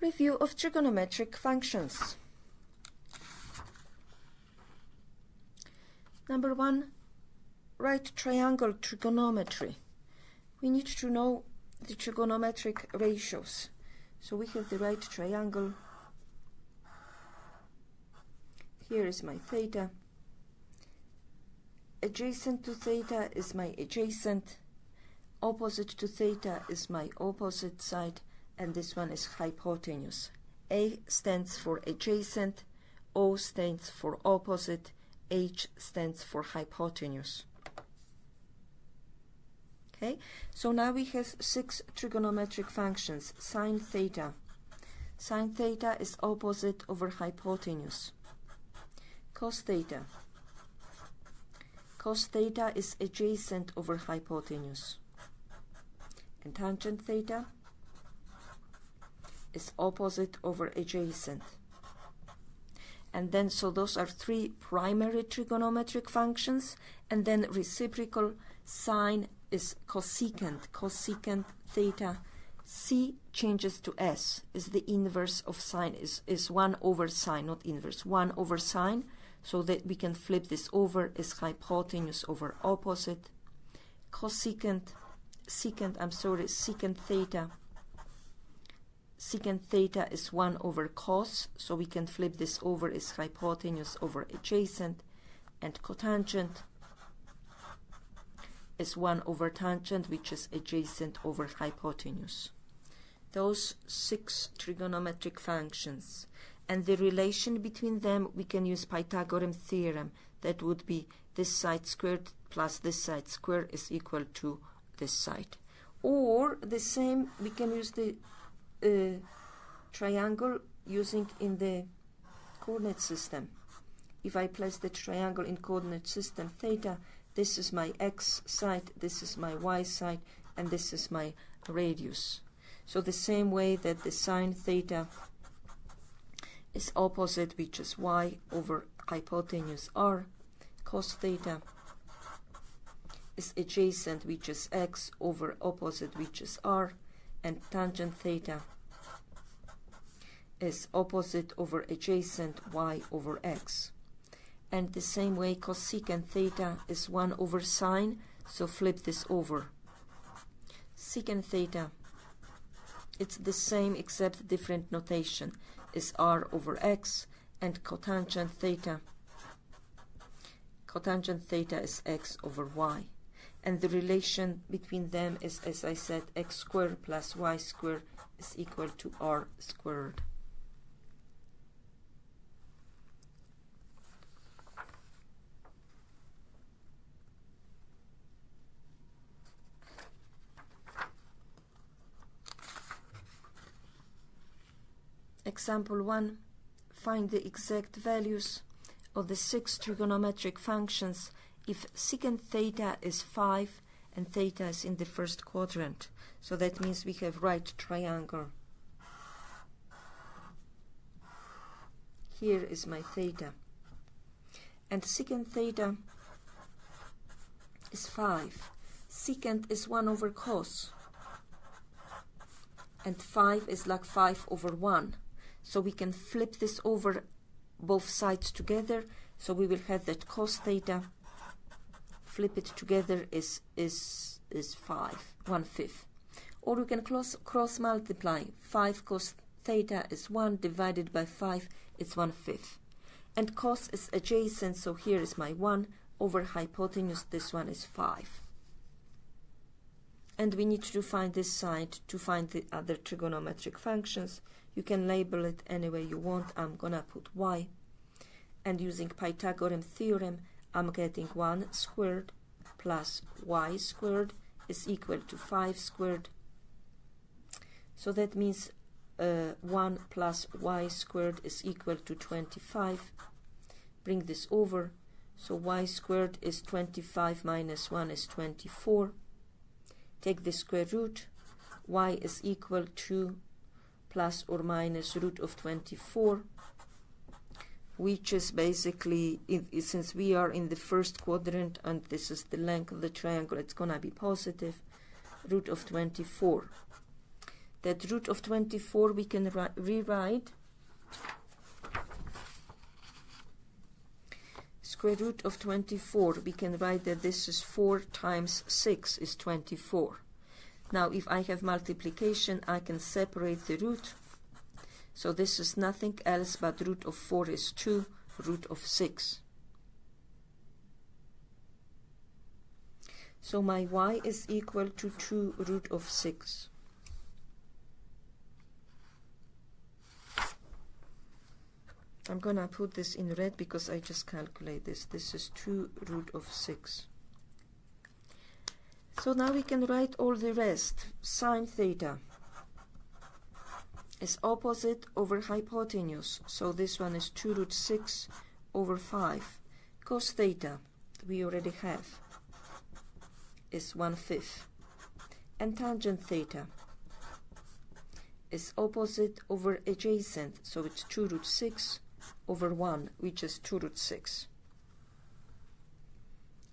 Review of trigonometric functions. Number 1, right triangle trigonometry. We need to know the trigonometric ratios. So we have the right triangle. Here is my theta. Adjacent to theta is my adjacent. Opposite to theta is my opposite side. And this one is hypotenuse. A stands for adjacent, O stands for opposite, H stands for hypotenuse. Okay, so now we have 6 trigonometric functions. Sine theta. Sine theta is opposite over hypotenuse. Cos theta. Cos theta is adjacent over hypotenuse. And tangent theta is opposite over adjacent. And then, so those are 3 primary trigonometric functions, and then reciprocal. Sine is cosecant. Cosecant theta. C changes to S, is the inverse of sine, is 1 over sine, not inverse, 1 over sine, so that we can flip this over, is hypotenuse over opposite. Cosecant, secant theta. Secant theta is 1 over cos, so we can flip this over, is hypotenuse over adjacent. And cotangent is 1 over tangent, which is adjacent over hypotenuse. Those 6 trigonometric functions. And the relation between them, we can use Pythagorean theorem. That would be this side squared plus this side squared is equal to this side. Or the same, we can use the triangle using in the coordinate system. If I place the triangle in coordinate system theta, this is my x side, this is my y side, and this is my radius. So the same way that the sine theta is opposite, which is y over hypotenuse r, cos theta is adjacent, which is x over opposite, which is r, and tangent theta is opposite over adjacent, y over x. And the same way cosecant theta is 1 over sine, so flip this over. Secant theta, it's the same except different notation, is r over x, and cotangent theta is x over y. And the relation between them is, as I said, x squared plus y squared is equal to r squared. Example 1. Find the exact values of the 6 trigonometric functions if secant theta is 5 and theta is in the first quadrant. So that means we have right triangle. Here is my theta. And secant theta is 5. Secant is 1 over cos. And 5 is like 5 over 1. So we can flip this over both sides together. So we will have that cos theta, flip it together, is 5, 1/5. Or we can cross multiply. 5 cos theta is 1 divided by 5, it's 1/5. And cos is adjacent, so here is my 1 over hypotenuse, this one is 5. And we need to find this side to find the other trigonometric functions. You can label it any way you want. I'm gonna put y. And using Pythagorean theorem, I'm getting 1 squared plus y squared is equal to 5 squared. So that means 1 plus y squared is equal to 25. Bring this over. So y squared is 25 minus 1 is 24. Take the square root. Y is equal to plus or minus root of 24, which is basically, since we are in the first quadrant and this is the length of the triangle, it's gonna be positive, root of 24. that root of 24 we can rewrite square root of 24, we can write that this is 4 times 6 is 24. Now if I have multiplication, I can separate the root. So this is nothing else but root of 4 is 2, root of 6. So my y is equal to 2 root of 6. I'm gonna put this in red because I just calculate this. This is 2 root of 6. So now we can write all the rest. Sine theta is opposite over hypotenuse. So this one is 2 root 6 over 5. Cos theta, we already have, is 1/5. And tangent theta is opposite over adjacent. So it's 2 root 6 over 1, which is 2 root 6.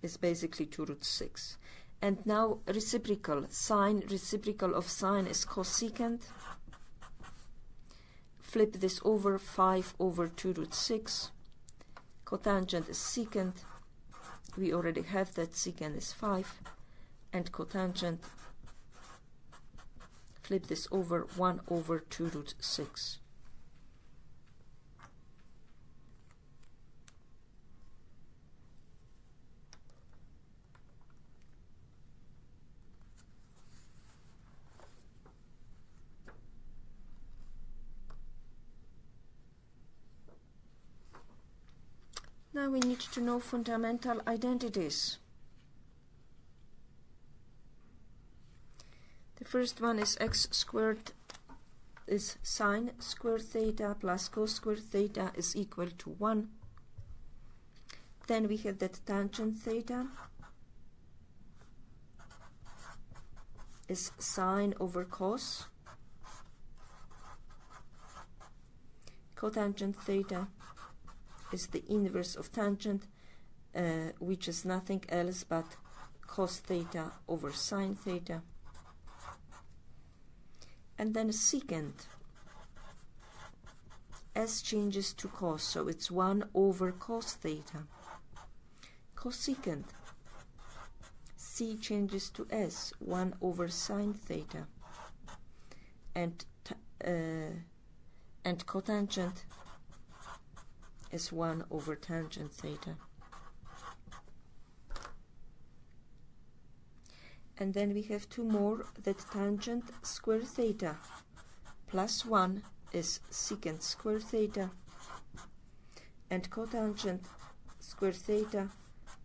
It's basically 2 root 6. And now reciprocal. Sine, reciprocal of sine is cosecant. Flip this over, 5 over 2 root 6. Cotangent is secant. We already have that, secant is 5. And cotangent, flip this over, 1 over 2 root 6. Now we need to know fundamental identities. The first one is x squared is sine squared theta plus cos squared theta is equal to 1. Then we have that tangent theta is sine over cos. Cotangent theta is the inverse of tangent, which is nothing else but cos theta over sine theta. And then secant, s changes to cos, so it's 1 over cos theta. Cosecant, c changes to s, 1 over sine theta. And cotangent is 1 over tangent theta. And then we have two more, that tangent square theta plus 1 is secant square theta, and cotangent square theta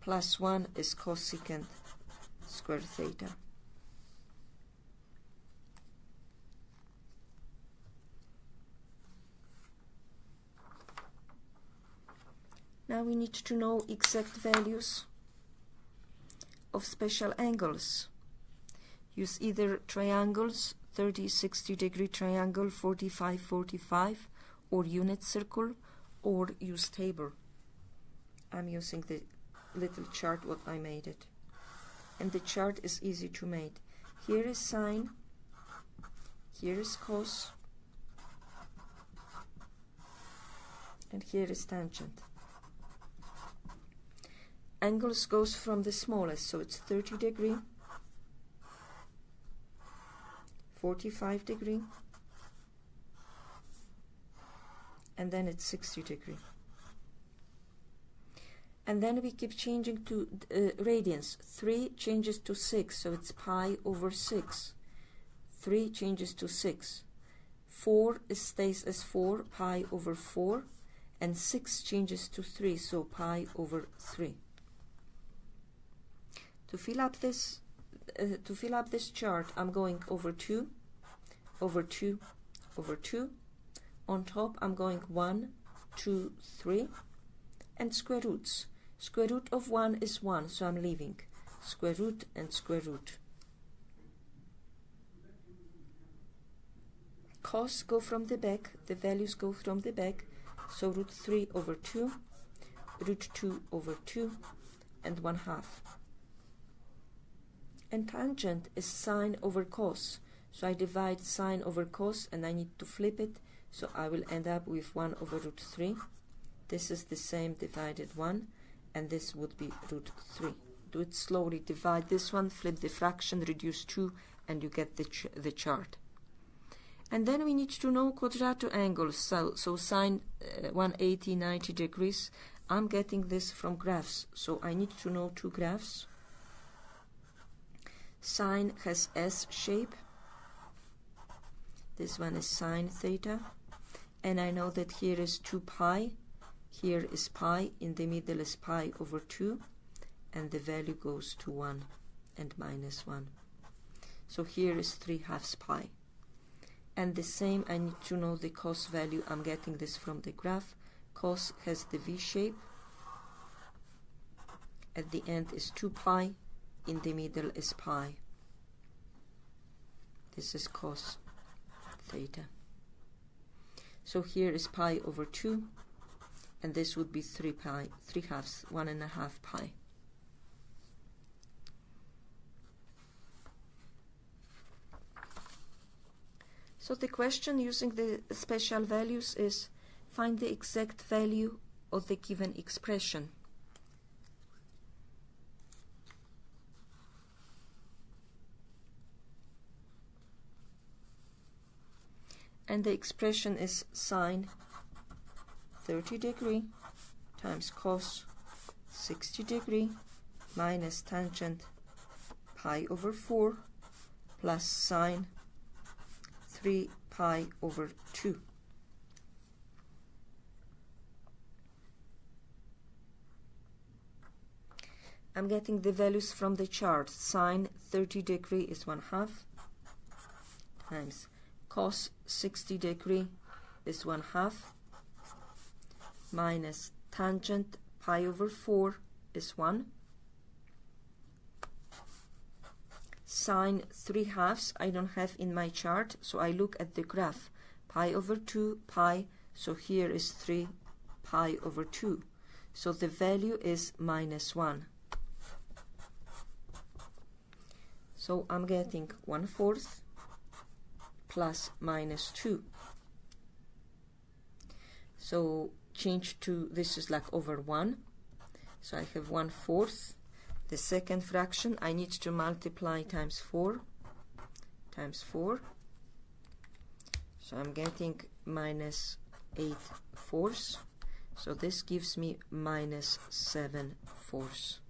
plus 1 is cosecant square theta. Now we need to know exact values of special angles. Use either triangles, 30, 60 degree triangle, 45, 45, or unit circle, or use table. I'm using the little chart what I made it. And the chart is easy to make. Here is sine, here is cos, and here is tangent. Angles goes from the smallest, so it's 30 degree, 45 degree, and then it's 60 degree. And then we keep changing to radians. 3 changes to 6, so it's pi over 6. 3 changes to 6. 4 stays as 4, pi over 4, and 6 changes to 3, so pi over 3. To fill up this chart, I'm going over 2, over 2, over 2. On top, I'm going 1, 2, 3, and square roots. Square root of 1 is 1, so I'm leaving square root and square root. Cos go from the back, the values go from the back, so root 3 over 2, root 2 over 2, and 1/2. And tangent is sine over cos, So I divide sine over cos, and I need to flip it, so I will end up with 1 over root 3. This is the same divided 1, and this would be root 3. Do it slowly, divide this one, flip the fraction, reduce 2, and you get the chart. And then we need to know quadratic angles, so sine 180, 90 degrees. I'm getting this from graphs, so I need to know 2 graphs. Sine has S shape. This one is sine theta, and I know that here is 2 pi, here is pi, in the middle is pi over 2, and the value goes to 1 and minus 1. So here is 3/2 pi. And the same, I need to know the cos value. I'm getting this from the graph. Cos has the V shape. At the end is 2 pi, in the middle is pi. This is cos theta. So here is pi over 2, and this would be 3 pi, 3/2, 1.5 pi. So the question using the special values is find the exact value of the given expression. And the expression is sine 30 degree times cos 60 degree minus tangent pi over 4 plus sine 3 pi over 2. I'm getting the values from the chart. Sine 30 degree is 1/2 times cos 60 degree is 1/2 minus tangent pi over 4 is 1. Sine 3/2 I don't have in my chart, so I look at the graph. Pi over 2 pi, so here is 3 pi over 2. So the value is minus 1. So I'm getting 1/4 plus minus 2. So change to, this is like over 1. So I have 1/4. The second fraction I need to multiply times 4 times 4. So I'm getting minus 8/4. So this gives me minus 7/4.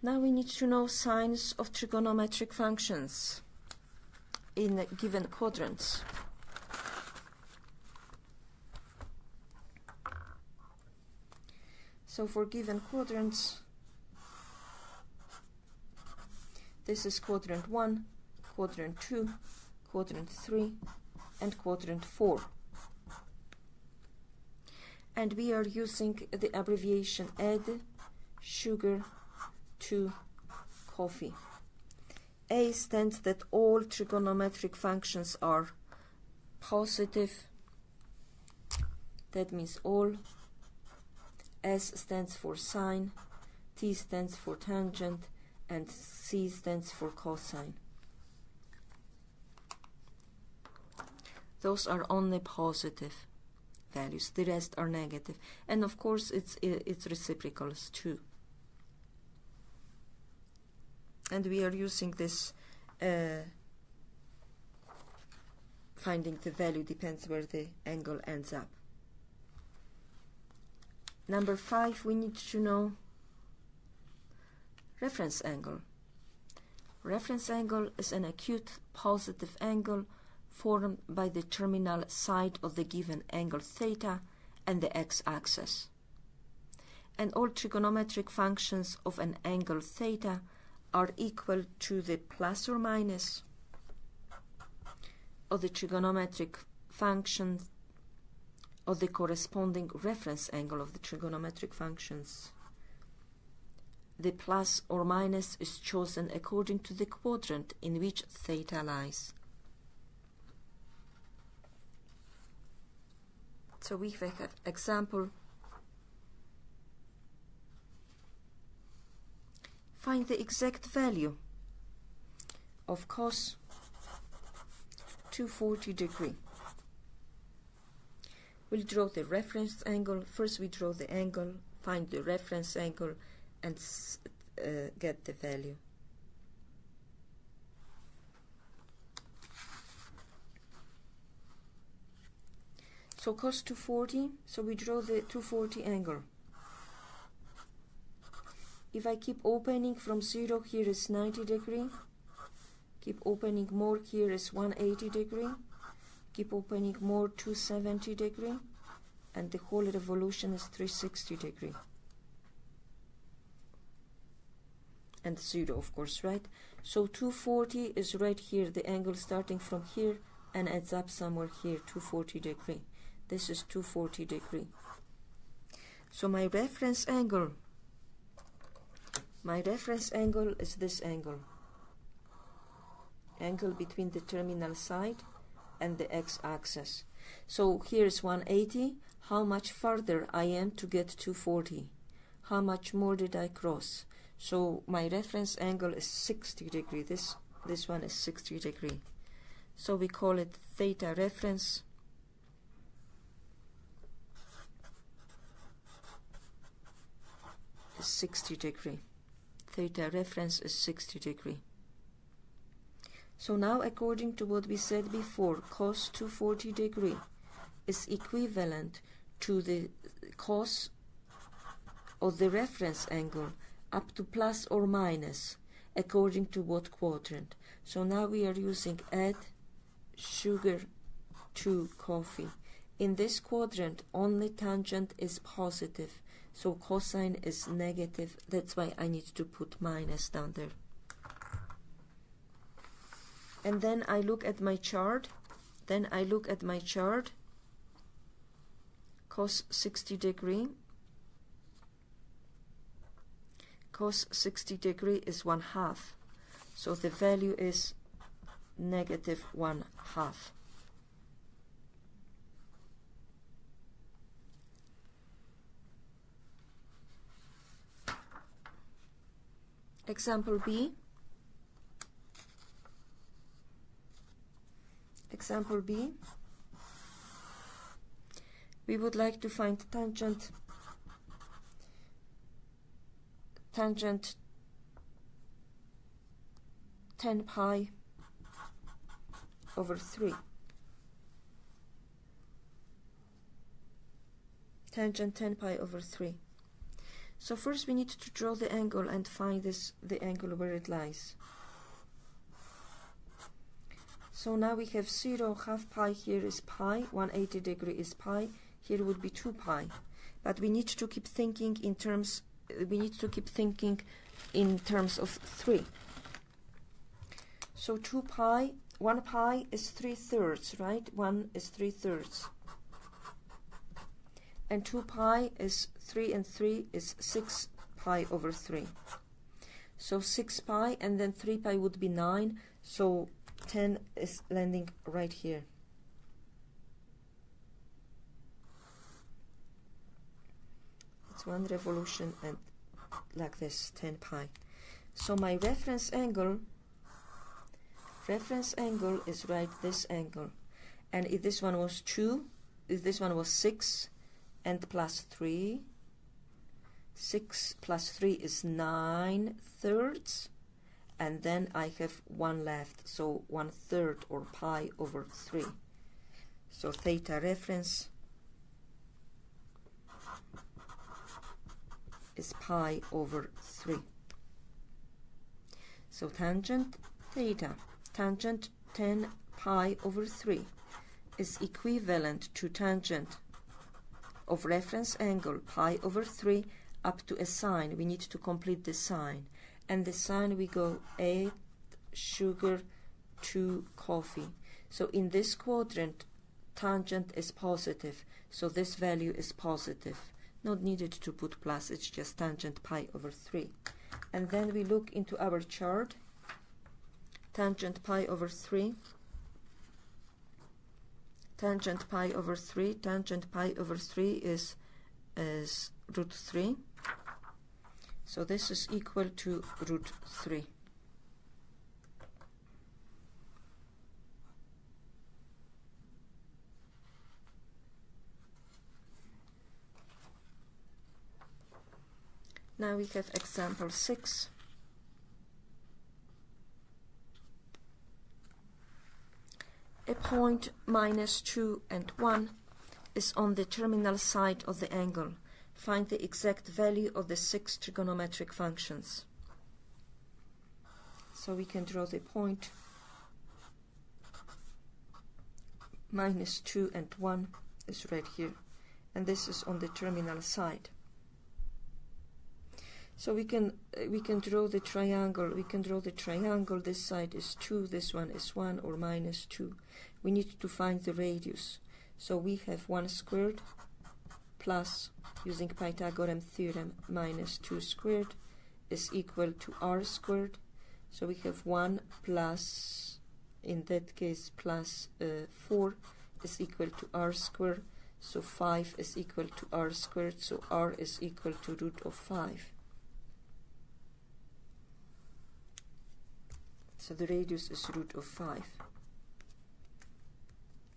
Now we need to know signs of trigonometric functions in given quadrants. So for given quadrants, this is quadrant 1, quadrant 2, quadrant 3, and quadrant 4. And we are using the abbreviation egg, sugar, to coffee. A stands that all trigonometric functions are positive. That means all. S stands for sine, T stands for tangent, and C stands for cosine. Those are only positive values. The rest are negative. And of course it's reciprocals too. And we are using this finding the value depends where the angle ends up. Number 5, we need to know reference angle. Reference angle is an acute positive angle formed by the terminal side of the given angle theta and the x-axis. And all trigonometric functions of an angle theta are equal to the plus or minus of the trigonometric function or the corresponding reference angle of the trigonometric functions. The plus or minus is chosen according to the quadrant in which theta lies. So we have example. Find the exact value of cos 240 degree. We'll draw the reference angle. First we draw the angle, find the reference angle, and get the value. So cos 240, so we draw the 240 angle. If I keep opening from 0, here is 90 degree. Keep opening more, here is 180 degree. Keep opening more, 270 degree. And the whole revolution is 360 degree. And 0, of course, right? So 240 is right here, the angle starting from here and adds up somewhere here, 240 degree. This is 240 degree. So my reference angle is this angle. Angle between the terminal side and the x-axis. So here is 180. How much further I am to get 240? How much more did I cross? So my reference angle is 60 degree. This one is 60 degree. So we call it theta reference. Is 60 degree. Theta reference is 60 degree. So now, according to what we said before, cos 240 degree is equivalent to the cos of the reference angle up to plus or minus, according to what quadrant. So now we are using add sugar to coffee. In this quadrant, only tangent is positive, so cosine is negative. That's why I need to put minus down there. And then I look at my chart. Cos 60 degree. Cos 60 degree is 1/2. So the value is negative 1/2. Example B. Example B. We would like to find tangent 10 pi over 3. Tangent 10 pi over 3. So first we need to draw the angle and find the angle where it lies. So now we have 0, half pi, here is pi, 180 degree is pi, here would be 2 pi. But we need to keep thinking in terms of 3. So 2 pi, 1 pi is 3/3, right? 1 is 3/3. And 2 pi is 3 and 3 is 6 pi over 3. So 6 pi and then 3 pi would be 9. So 10 is landing right here. It's one revolution and like this, 10 pi. So my reference angle is right this angle. And if this one was 2, if this one was 6 and plus 3, 6 plus 3 is 9/3. And then I have 1 left, so 1/3 or pi over 3. So theta reference is pi over 3. So tangent theta, tangent 10 pi over 3 is equivalent to tangent of reference angle pi over 3 up to a sign. We need to complete the sign. And the sign we go add sugar to coffee. So in this quadrant, tangent is positive, so this value is positive. Not needed to put plus, it's just tangent pi over 3. And then we look into our chart. Tangent pi over 3. Tangent pi over 3. Tangent pi over 3 is root 3. So this is equal to root 3. Now we have example 6. A point -2 and 1 is on the terminal side of the angle. Find the exact value of the 6 trigonometric functions. So we can draw the point -2 and 1 is right here, and this is on the terminal side. So we can draw the triangle. We can draw the triangle. This side is 2, this one is 1 or -2. We need to find the radius. So we have 1 squared plus, using Pythagorean theorem, -2 squared is equal to r squared. So we have 1 plus, in that case, plus 4 is equal to r squared. So 5 is equal to r squared. So r is equal to root of 5. So the radius is root of 5.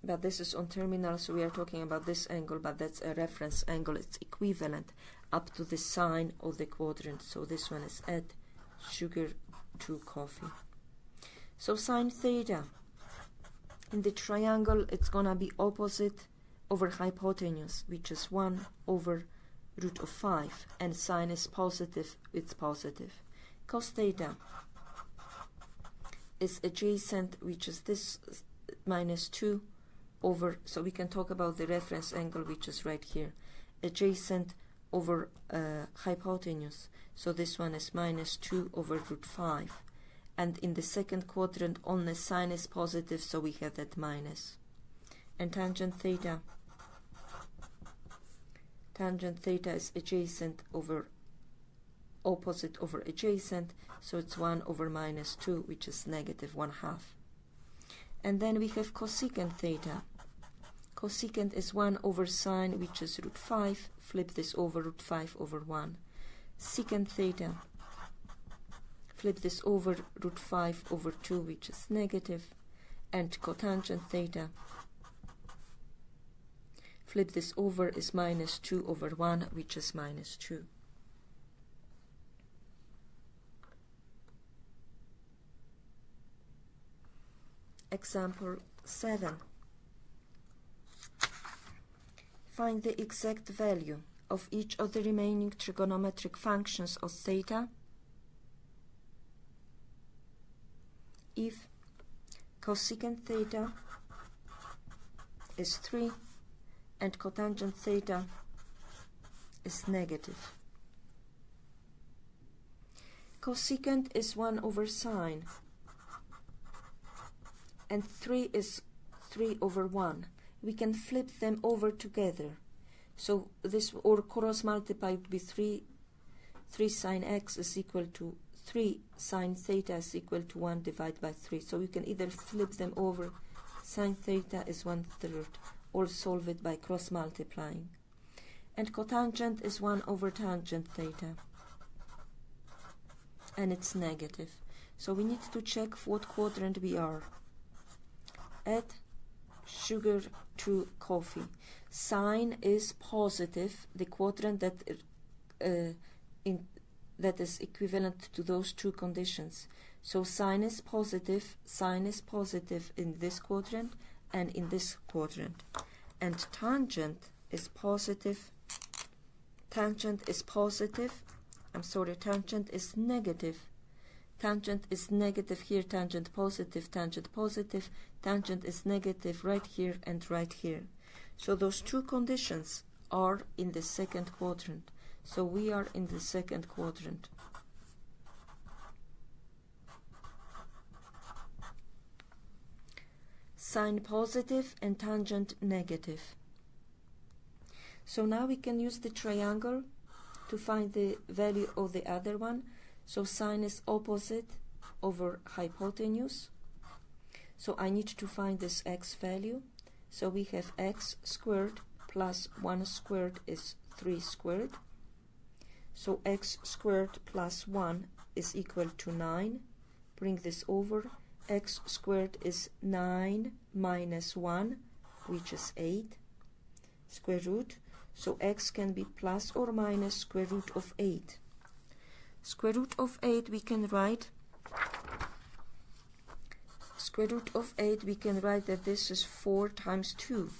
But this is on terminal, so we are talking about this angle, but that's a reference angle. It's equivalent up to the sine of the quadrant. So this one is add sugar to coffee. So sine theta. In the triangle, it's going to be opposite over hypotenuse, which is 1 over root of 5. And sine is positive, it's positive. Cos theta is adjacent, which is this -2 over, so we can talk about the reference angle, which is right here, adjacent over hypotenuse. So this one is -2 over root 5. And in the second quadrant, only sine is positive, so we have that minus. And tangent theta is adjacent over opposite over adjacent, so it's 1 over -2, which is -1/2. And then we have cosecant theta. Cosecant is 1 over sine, which is root 5. Flip this over, root 5 over 1. Secant theta. Flip this over, root 5 over 2, which is negative. And cotangent theta. Flip this over is -2 over 1, which is -2. Example 7. Find the exact value of each of the remaining trigonometric functions of theta if cosecant theta is 3 and cotangent theta is negative. Cosecant is 1 over sine, and 3 is 3 over 1. We can flip them over together. So this, or cross multiply, would be 3 sine x is equal to 3 sine theta is equal to 1 divided by 3. So you can either flip them over, sine theta is 1/3, or solve it by cross multiplying. And cotangent is 1 over tangent theta, and it's negative. So we need to check what quadrant we are. Add sugar to coffee. Sine is positive, the quadrant that that is equivalent to those two conditions. So sine is positive in this quadrant and in this quadrant. And tangent is positive. Tangent is negative. Tangent is negative here, tangent positive, tangent is negative right here and right here. So those two conditions are in the second quadrant. So we are in the second quadrant. sine positive and tangent negative. So now we can use the triangle to find the value of the other one. So sine is opposite over hypotenuse. So I need to find this x value. So we have x squared plus 1 squared is 3 squared. So x squared plus 1 is equal to 9. Bring this over. X squared is 9 minus 1, which is 8. Square root. So x can be plus or minus square root of 8. Square root of 8 we can write. Square root of 8 we can write that this is 4 times 2.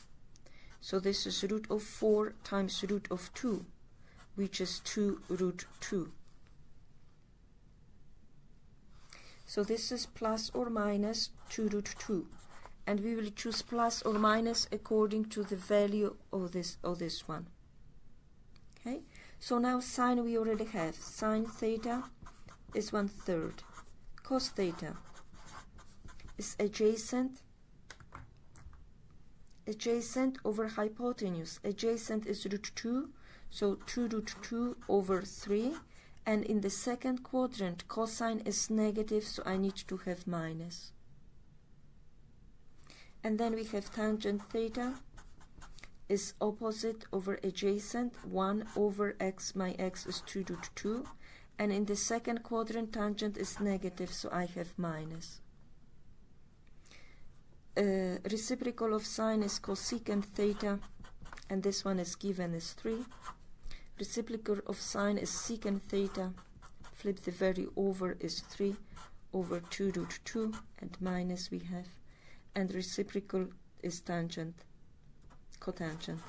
So this is root of 4 times root of 2, which is 2 root 2. So this is plus or minus 2 root 2. And we will choose plus or minus according to the value of this one. Okay, so now sine we already have. Sine theta is 1/3. Cos theta is adjacent over hypotenuse. Adjacent is root 2, so 2 root 2 over 3. And in the second quadrant, cosine is negative, so I need to have minus. And then we have tangent theta is opposite over adjacent, 1 over x, my x is 2 root 2. And in the second quadrant, tangent is negative, so I have minus. Reciprocal of sine is cosecant theta, and this one is given as 3. Reciprocal of sine is secant theta. Flip the value over is 3 over 2 root 2, and minus we have. And reciprocal is tangent, cotangent.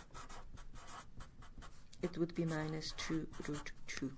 It would be minus 2 root 2.